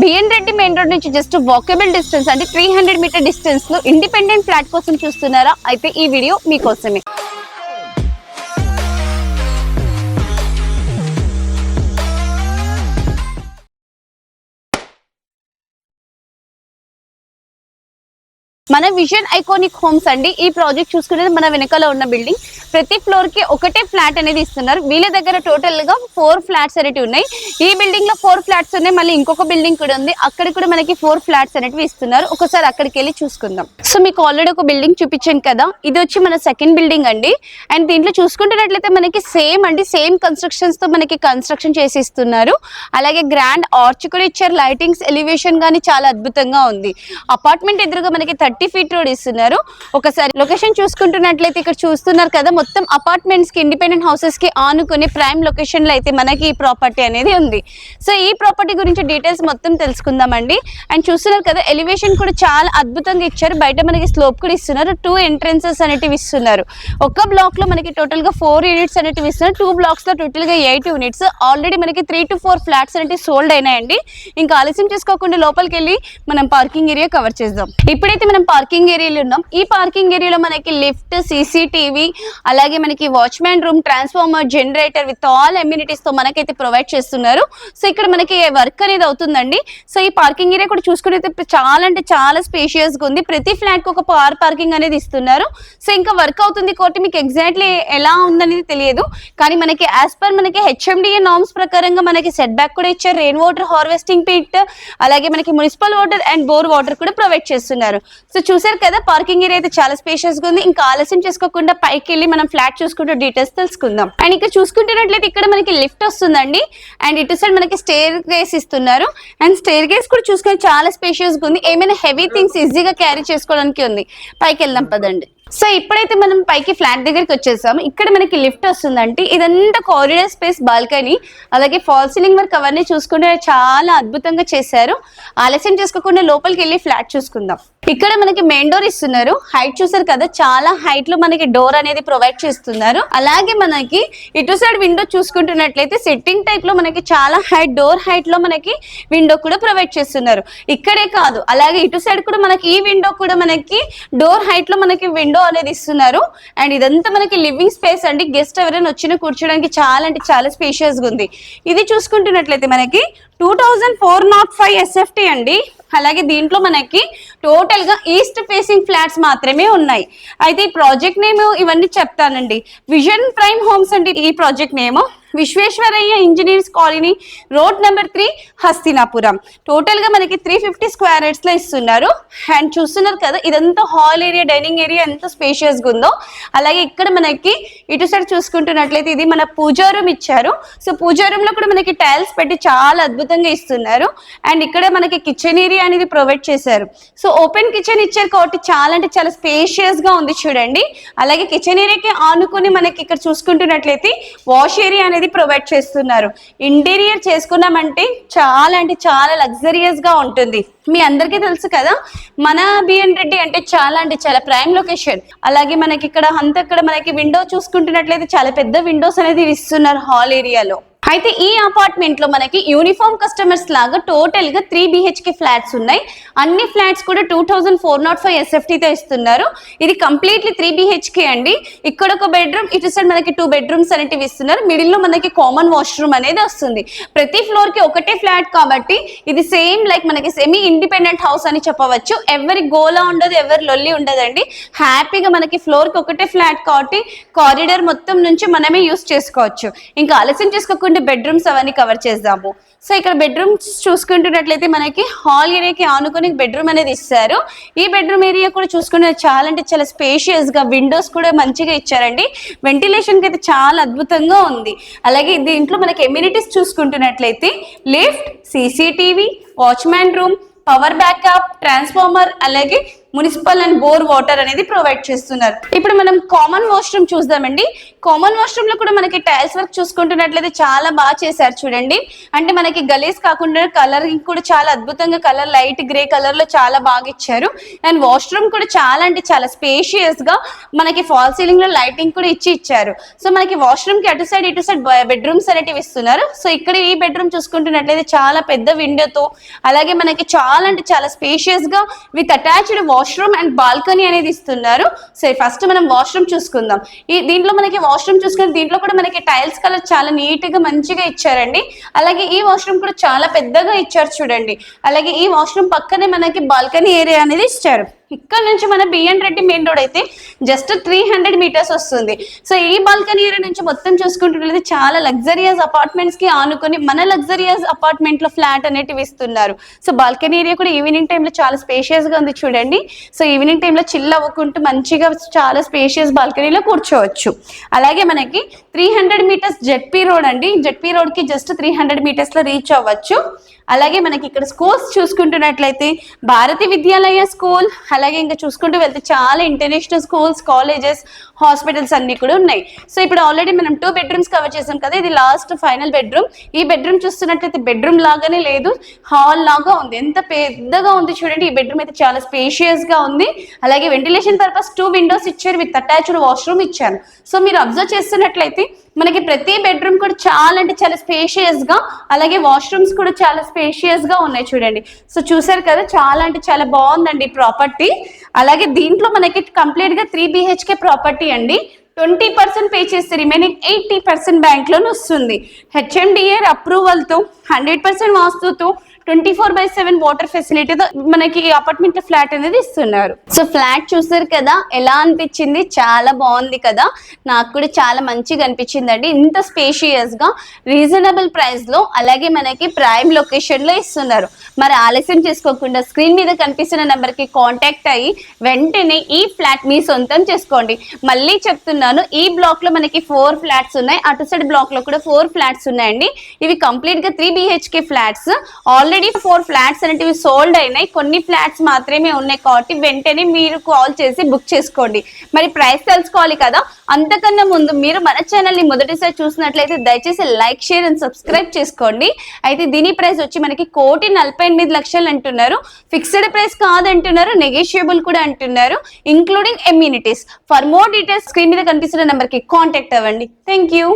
B N Reddy main road నుంచి just walkable distance అంటే 300 metre distance లో ఇండిపెండెంట్ ఫ్లాట్ కోసం చూస్తున్నారా? అయితే ఈ వీడియో మీకోసమే. మన విజన్ ఐకానిక్ హోమ్స్ అండి. ఈ ప్రాజెక్ట్ చూసుకునేది మన వెనకాల ఉన్న బిల్డింగ్. ప్రతి ఫ్లోర్ కి ఒకటే ఫ్లాట్ అనేది ఇస్తున్నారు. వీళ్ళ దగ్గర టోటల్ గా 4 ఫ్లాట్స్ అనేవి ఉన్నాయి. ఈ బిల్డింగ్ లో 4 ఫ్లాట్స్ ఉన్నాయి. మళ్ళీ ఇంకొక బిల్డింగ్ కూడా ఉంది, అక్కడ కూడా మనకి 4 ఫ్లాట్స్ అనేవి ఇస్తున్నారు. ఒకసారి అక్కడికి వెళ్ళి చూసుకుందాం. సో మీకు ఆల్రెడీ ఒక బిల్డింగ్ చూపించాను కదా, ఇది వచ్చి మన సెకండ్ బిల్డింగ్ అండి. అండ్ దీంట్లో చూసుకుంటున్నట్లయితే మనకి సేమ్ అండి, సేమ్ కన్స్ట్రక్షన్స్ తో మనకి కన్స్ట్రక్షన్ చేసి ఇస్తున్నారు. అలాగే గ్రాండ్ ఆర్చ్ కూడా ఇచ్చారు. లైటింగ్స్ ఎలివేషన్ గానీ చాలా అద్భుతంగా ఉంది. అపార్ట్మెంట్ ఎదురుగా మనకి 30 ఫీట్ రోడ్ ఇస్తున్నారు. ఒకసారి లొకేషన్ చూసుకుంటున్నట్లయితే ఇక్కడ చూస్తున్నారు కదా, మొత్తం అపార్ట్మెంట్స్ కి ఇండిపెండెంట్ హౌసెస్ కి ఆనుకునే ప్రైమ్ లొకేషన్ లో అయితే మనకి ఈ ప్రాపర్టీ అనేది ఉంది. సో ఈ ప్రాపర్టీ గురించి డీటెయిల్స్ మొత్తం తెలుసుకుందామండి. అండ్ చూస్తున్నారు కదా, ఎలివేషన్ కూడా చాలా అద్భుతంగా ఇచ్చారు. బయట మనకి స్లోప్ కూడా ఇస్తున్నారు. 2 ఎంట్రెన్సెస్ అనేటివి ఇస్తున్నారు. ఒక బ్లాక్ లో మనకి టోటల్ గా 4 యూనిట్స్ అనేటివి ఇస్తున్నారు. 2 బ్లాక్స్ లో టోటల్ గా 8 యూనిట్స్. ఆల్రెడీ మనకి 3 to 4 ఫ్లాట్స్ అనేవి సోల్డ్ అయినాయండి. ఇంకా ఆలస్యం చేసుకోకుండా లోపలికి వెళ్ళి మనం పార్కింగ్ ఏరియా కవర్ చేద్దాం. ఇప్పుడైతే మనం పార్కింగ్ ఏరియాలో ఉన్నాం. ఈ పార్కింగ్ ఏరియాలో మనకి లిఫ్ట్, సీసీటీవీ, అలాగే మనకి watchman room, transformer, generator with all amenities తో మనకైతే ప్రొవైడ్ చేస్తున్నారు. సో ఇక్కడ మనకి వర్క్ అనేది అవుతుందండి. సో ఈ పార్కింగ్ ఏరియా కూడా చూసుకునేది చాలా అంటే చాలా స్పేషియస్ గా ఉంది. ప్రతి ఫ్లాట్ కి ఒక కార్ పార్కింగ్ అనేది ఇస్తున్నారు. సో ఇంకా వర్క్ అవుతుంది కాబట్టి మీకు ఎగ్జాక్ట్లీ ఎలా ఉందనేది తెలియదు, కానీ మనకి యాజ్ పర్ మనకి హెచ్ఎండిఏ నార్మ్స్ ప్రకారంగా మనకి సెట్ బ్యాక్ కూడా ఇచ్చారు. రెయిన్ వాటర్ హార్వెస్టింగ్ పిట్, అలాగే మనకి municipal water and bore water కూడా ప్రొవైడ్ చేస్తున్నారు. సో చూసారు కదా, పార్కింగ్ ఏరియా అయితే చాలా స్పేషియస్ గా ఉంది. ఇంకా ఆలస్యం చేసుకోకుండా పైకి వెళ్ళి మనం ఫ్లాట్ చూసుకుంటూ డీటెయిల్స్ తెలుసుకుందాం. అండ్ ఇక్కడ చూసుకుంటున్నట్లయితే ఇక్కడ మనకి లిఫ్ట్ వస్తుందండి. అండ్ ఇటు సైడ్ మనకి స్టేర్ కేస్ ఇస్తున్నారు. అండ్ స్టేర్ కేస్ కూడా చూసుకొని చాలా స్పేషియస్ గా ఉంది. ఏమైనా హెవీ థింగ్స్ ఈజీగా క్యారీ చేసుకోవడానికి ఉంది. పైకి వెళ్దాం పదండి. సో ఇప్పుడైతే మనం పైకి ఫ్లాట్ దగ్గరికి వచ్చేసాము. ఇక్కడ మనకి లిఫ్ట్ వస్తుందంటే ఇదంతా కారిడార్ స్పేస్, బాల్కనీ, అలాగే ఫాల్ సీలింగ్ వర్క్ అవన్నీ చూసుకుంటే చాలా అద్భుతంగా చేశారు. ఆలస్యం చేసుకోకుండా లోపలికి వెళ్ళి ఫ్లాట్ చూసుకుందాం. ఇక్కడ మనకి మెయిన్ డోర్ ఇస్తున్నారు. హైట్ చూసారు కదా, చాలా హైట్ లో మనకి డోర్ అనేది ప్రొవైడ్ చేస్తున్నారు. అలాగే మనకి ఇటు సైడ్ విండో చూసుకుంటున్నట్లయితే సిట్టింగ్ టైప్ లో మనకి చాలా హైట్, డోర్ హైట్ లో మనకి విండో కూడా ప్రొవైడ్ చేస్తున్నారు. ఇక్కడే కాదు, అలాగే ఇటు సైడ్ కూడా మనకి ఈ విండో కూడా మనకి డోర్ హైట్ లో మనకి విండో అనేది ఇస్తున్నారు. అండ్ ఇదంతా మనకి లివింగ్ స్పేస్ అండి. గెస్ట్ ఎవరైనా వచ్చినా కూర్చోడానికి చాలా అంటే చాలా స్పేషియస్ గా ఉంది. ఇది చూసుకుంటున్నట్లయితే మనకి 2405 SFT అండి. అలాగే దీంట్లో మనకి టోటల్ గా ఈస్ట్ ఫేసింగ్ ఫ్లాట్స్ మాత్రమే ఉన్నాయి. అయితే ఈ ప్రాజెక్ట్ నేమ్ ఇవన్నీ చెప్తానండి. విజన్ ప్రైమ్ హోమ్స్ అంటే ఈ project name. Visvesvaraya engineers colony, road number 3, Hastinapuram. Total గా మనకి 350 స్క్వేర్ యార్డ్స్ లో ఇస్తున్నారు. అండ్ చూస్తున్నారు కదా, ఇదంతా హాల్ ఏరియా, డైనింగ్ ఏరియా ఎంత స్పేషియస్ గా ఉందో. అలాగే ఇక్కడ మనకి ఇటు సైడ్ చూసుకుంటున్నట్లయితే ఇది మన పూజా రూమ్ ఇచ్చారు. సో పూజా రూమ్ లో కూడా మనకి టైల్స్ పెట్టి చాలా అద్భుతంగా ఇస్తున్నారు. అండ్ ఇక్కడ మనకి కిచెన్ ఏరియా అనేది ప్రొవైడ్ చేశారు. సో ఓపెన్ కిచెన్ ఇచ్చారు కాబట్టి చాలా అంటే చాలా స్పేషియస్ గా ఉంది చూడండి. అలాగే కిచెన్ ఏరియాకి ఆనుకుని మనకి ఇక్కడ చూసుకుంటున్నట్లయితే వాష్ ఏరియా అనేది ప్రొవైడ్ చేస్తున్నారు. ఇంటీరియర్ చేసుకున్నామంటే చాలా అంటే చాలా లగ్జరియస్ గా ఉంటుంది. మీ అందరికీ తెలుసు కదా, మన బిఎన్ రెడ్డి అంటే చాలా ప్రైమ్ లొకేషన్. అలాగే మనకి ఇక్కడ అంతా మనకి విండో చూసుకుంటున్నట్లయితే చాలా పెద్ద విండోస్ అనేది ఇస్తున్నారు హాల్ ఏరియాలో. అయితే ఈ అపార్ట్మెంట్ లో మనకి యూనిఫామ్ కస్టమర్స్ లాగా టోటల్ గా 3 BHK ఫ్లాట్స్ ఉన్నాయి. అన్ని ఫ్లాట్స్ కూడా 2405 SFT తో ఇస్తున్నారు. ఇది కంప్లీట్లీ 3 BHK అండి. ఇక్కడ ఒక బెడ్రూమ్, ఇటు సైడ్ మనకి 2 బెడ్రూమ్స్ అనేవి ఇస్తున్నారు. మిడిల్ లో మనకి కామన్ వాష్రూమ్ అనేది వస్తుంది. ప్రతి ఫ్లోర్ కి ఒకటే ఫ్లాట్ కాబట్టి ఇది సేమ్ లైక్ మనకి సెమీ ఇండిపెండెంట్ హౌస్ అని చెప్పవచ్చు. ఎవరి గోలా ఉండదు, ఎవరి లొల్లి ఉండదండి. హ్యాపీగా మనకి ఫ్లోర్ కి ఒకటే ఫ్లాట్ కాబట్టి కారిడార్ మొత్తం నుంచి మనమే యూస్ చేసుకోవచ్చు. ఇంకా ఆలస్యం చేసుకోకుండా బెడ్రూమ్స్ అవన్నీ కవర్ చేద్దాము. సో ఇక్కడ బెడ్రూమ్స్ చూసుకుంటున్నట్లయితే మనకి హాల్ ఏరియాకి ఆనుకొని బెడ్రూమ్ అనేది ఇస్తారు. ఈ బెడ్రూమ్ ఏరియా కూడా చూసుకుంటే చాలా అంటే చాలా స్పేషియస్ గా, విండోస్ కూడా మంచిగా ఇచ్చారండి. వెంటిలేషన్ కి అయితే చాలా అద్భుతంగా ఉంది. అలాగే దీంట్లో మనకి ఎమ్యూనిటీస్ చూసుకుంటున్నట్లయితే lift, CCTV, watchman room, power backup, transformer, అలాగే మున్సిపల్ అండ్ బోర్ వాటర్ అనేది ప్రొవైడ్ చేస్తున్నారు. ఇప్పుడు మనం కామన్ వాష్రూమ్ చూద్దామండి. కామన్ వాష్రూమ్ లో కూడా మనకి టైల్స్ వర్క్ చూసుకుంటున్నట్లయితే చాలా బాగా చేశారు చూడండి. అంటే మనకి గలీజ్ కాకుండా కలరింగ్ కూడా చాలా అద్భుతంగా, కలర్ లైట్ గ్రే కలర్ లో చాలా బాగా ఇచ్చారు. అండ్ వాష్రూమ్ కూడా చాలా అంటే చాలా స్పేషియస్ గా మనకి ఫాల్ సీలింగ్ లో లైటింగ్ కూడా ఇచ్చారు. సో మనకి వాష్రూమ్ కి అటు సైడ్ బెడ్రూమ్స్ అనేటివి ఇస్తున్నారు. సో ఇక్కడ ఈ బెడ్రూమ్ చూసుకుంటున్నట్లయితే చాలా పెద్ద విండోతో, అలాగే మనకి చాలా అంటే చాలా స్పేషియస్ గా with attached washroom and balcony అనేది ఇస్తున్నారు. సో ఫస్ట్ మనం వాష్రూమ్ చూసుకుందాం. దీంట్లో మనకి వాష్రూమ్ చూసుకుని దీంట్లో కూడా మనకి టైల్స్ కలర్ చాలా నీట్ గా మంచిగా ఇచ్చారండి. అలాగే ఈ వాష్రూమ్ కూడా చాలా పెద్దగా ఇచ్చారు చూడండి. అలాగే ఈ వాష్రూమ్ పక్కనే మనకి బాల్కనీ ఏరియా అనేది ఇచ్చారు. ఇక్కడ నుంచి మన బిఎన్ రెడ్డి మెయిన్ రోడ్ అయితే జస్ట్ 300 మీటర్స్ వస్తుంది. సో ఈ బాల్కనీ ఏరియా నుంచి మొత్తం చూసుకుంటున్నట్లయితే చాలా లగ్జరియస్ అపార్ట్మెంట్స్ కి ఆనుకొని మన లగ్జరియస్ అపార్ట్మెంట్ లో ఫ్లాట్ అనేటివి ఇస్తున్నారు. సో బాల్కనీ ఏరియా కూడా ఈవినింగ్ టైంలో చాలా స్పేషియస్ గా ఉంది చూడండి. సో ఈవినింగ్ టైంలో చిల్ అవ్వకుంటూ మంచిగా చాలా స్పేషియస్ బాల్కనీలో కూర్చోవచ్చు. అలాగే మనకి 300 మీటర్స్ జెడ్పీ రోడ్ అండి. జెడ్పీ రోడ్ కి జస్ట్ 300 మీటర్స్ లో రీచ్ అవ్వచ్చు. అలాగే మనకి ఇక్కడ స్కూల్స్ చూసుకుంటున్నట్లయితే భారతి విద్యాలయ స్కూల్, అలాగే ఇంకా చూసుకుంటూ వెళ్తే చాలా ఇంటర్నేషనల్ స్కూల్స్, కాలేజెస్, హాస్పిటల్స్ అన్ని కూడా ఉన్నాయి. సో ఇప్పుడు ఆల్రెడీ మనం 2 బెడ్రూమ్స్ కవర్ చేసాం కదా, ఇది లాస్ట్ ఫైనల్ బెడ్రూమ్. ఈ బెడ్రూమ్ చూస్తున్నట్లయితే బెడ్రూమ్ లాగానే లేదు, హాల్ లాగా ఉంది. ఎంత పెద్దగా ఉంది చూడండి. ఈ బెడ్రూమ్ అయితే చాలా స్పేషియస్ గా ఉంది. అలాగే వెంటిలేషన్ పర్పస్ 2 విండోస్ ఇచ్చారు, విత్ అటాచ్డ్ వాష్రూమ్ ఇచ్చారు. సో మీరు అబ్జర్వ్ చేస్తున్నట్లయితే మనకి ప్రతి బెడ్రూమ్ కూడా చాలా అంటే చాలా స్పేషియస్ గా, అలాగే వాష్రూమ్స్ కూడా చాలా స్పేషియస్ గా ఉన్నాయి చూడండి. సో చూసారు కదా, చాలా అంటే చాలా బాగుందండి ప్రాపర్టీ. అలాగే దీంట్లో మనకి కంప్లీట్ గా 3 BHK ప్రాపర్టీ అండి. 20% పే చేస్తే రిమైనింగ్ 80% బ్యాంక్ లోన్ వస్తుంది. HMDA అప్రూవల్ తో 100% వాస్తుతో 24/7 వాటర్ ఫెసిలిటీతో మనకి అపార్ట్మెంట్ ఫ్లాట్ అనేది ఇస్తున్నారు. సో ఫ్లాట్ చూసారు కదా, ఎలా అనిపించింది? చాలా బాగుంది కదా. నాకు కూడా చాలా మంచిగా అనిపించింది అండి. ఇంత స్పేషియస్ గా రీజనబుల్ ప్రైస్ లో, అలాగే మనకి ప్రైమ్ లొకేషన్ లో ఇస్తున్నారు. మరి ఆలస్యం చేసుకోకుండా స్క్రీన్ మీద కనిపిస్తున్న నెంబర్ కి కాంటాక్ట్ అయ్యి వెంటనే ఈ ఫ్లాట్ మీ సొంతం చేసుకోండి. మళ్ళీ చెప్తున్నాను, ఈ బ్లాక్ లో మనకి 4 ఫ్లాట్స్ ఉన్నాయి, అటు సైడ్ బ్లాక్ లో కూడా 4 ఫ్లాట్స్ ఉన్నాయండి. ఇవి కంప్లీట్ గా 3 BHK ఫ్లాట్స్. ఆల్రెడీ 4 ఫ్లాట్స్ అనేటివి సోల్డ్ అయినాయి, కొన్ని ఫ్లాట్స్ మాత్రమే ఉన్నాయి. కాబట్టి వెంటనే మీరు కాల్ చేసి బుక్ చేసుకోండి. మరి ప్రైస్ తెలుసుకోవాలి కదా, అంతకన్నా ముందు మీరు మన ఛానల్ ని మొదటిసారి చూసినట్లయితే దయచేసి లైక్, షేర్ అండ్ సబ్స్క్రైబ్ చేసుకోండి. అయితే దీని ప్రైస్ వచ్చి మనకి 1,48,00,000 అంటున్నారు. ఫిక్స్డ్ ప్రైస్ కాదంటున్నారు, నెగోషియబుల్ కూడా అంటున్నారు, including amenities. For more details screen మీద కనిపిస్తున్న నెంబర్ కి కాంటాక్ట్ అవ్వండి. Thank you.